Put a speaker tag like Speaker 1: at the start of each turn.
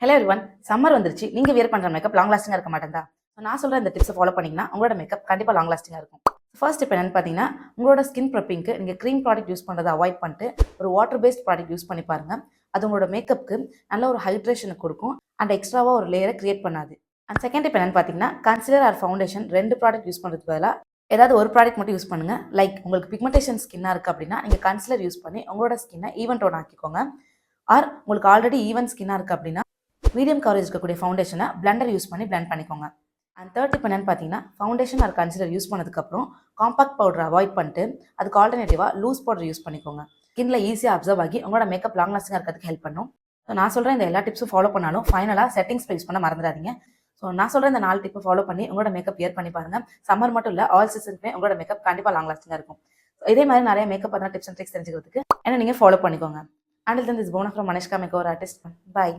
Speaker 1: Hello everyone, summer வந்துருச்சு. நீங்க wear பண்ற மேக்கப் லாங் லாஸ்டிங்கா இருக்க மாட்டேங்குதா? நான் சொல்ற இந்த டிப்ஸை ஃபாலோ பண்ணீங்கன்னா உங்களோட மேக்கப் கண்டிப்பா லாங் லாஸ்டிங்கா இருக்கும். ஃபர்ஸ்ட் டிப் என்னன்னு பார்த்தீங்கன்னா, உங்களோட ஸ்கின் ப்ரெப்பிங்க்கு நீங்க க்ரீம் ப்ராடக்ட் யூஸ் பண்றதை அவாய்ட் பண்ணிட்டு ஒரு வாட்டர் பேஸ்ட் ப்ராடக்ட் யூஸ் பண்ணி பாருங்க. அது உங்களோட மேக்கப்புக்கு நல்ல ஒரு ஹைட்ரேஷனை கொடுக்கும் அண்ட் எக்ஸ்ட்ராவா ஒரு லேயரை கிரியேட் பண்ணாது. அண்ட் செகண்ட் டிப் என்னன்னு பார்த்தீங்கன்னா, concealer or foundation 2 product use பண்ணுறதுக்கு பதிலாக ஏதாவது ஒரு ப்ராடக்ட் மட்டும் யூஸ் பண்ணுங்க. லைக் உங்களுக்கு பிக்மெண்டேஷன் ஸ்கின்னா இருக்கு அப்படின்னா நீங்க கன்சிலர் யூஸ் பண்ணி உங்களோட ஸ்கின்னை ஈவன் டோன் ஆக்கிக்கோங்க. ஆர் உங்களுக்கு ஆல்ரெடி ஈவன் ஸ்கின்னா இருக்கு அப்படின்னா மீடியம் கவரேஜ் இருக்கக்கூடிய ஃபவுண்டேஷனை பிளண்டர் யூஸ் பண்ணி பிளண்ட் பண்ணிக்கோங்க. அண்ட் தேர்ட் டிப் என்னன்னு பார்த்தீங்கன்னா, ஃபவுண்டேஷன் ஆர் கன்சிலர் யூஸ் பண்ணதுக்கப்புறம் காம்பாக்ட் பவுடர் அவாய்ட் பண்ணிட்டு அதுக்கு ஆல்டர்னேட்டிவாக லூஸ் பவுடர் யூஸ் பண்ணிக்கோங்க. ஸ்கின்ல ஈஸியாக அப்சர்வ் ஆகி உங்களோட மேக்கப் லாங் லாஸ்டிங்காக இருக்கிறதுக்கு ஹெல்ப் பண்ணும். ஸோ நான் சொல்கிற இந்த எல்லா டிப்ஸும் ஃபாலோ பண்ணாலும் ஃபைனலாக செட்டிங்ஸ் யூஸ் பண்ண மறந்துடாதீங்க. ஸோ நான் சொல்கிற இந்த 4 டிப்பை ஃபாலோ பண்ணி உங்களோட மேக்கப் வியர் பண்ணி பாருங்க. சம்மர் மட்டும் இல்லை, ஆல் சீசனுக்குமே உங்களோட மேக்கப் கண்டிப்பாக லாங் லாஸ்டிங்காக இருக்கும். இதே மாதிரி நிறைய மேக்கப் பற்றின டிப்ஸ் அண்ட் ட்ரிக்ஸ் தெரிஞ்சுக்கிறதுக்கு என்ன நீங்கள் ஃபாலோ பண்ணிக்கோங்க. Until then, this is Bona from Manishka Makeover Artist. Bye.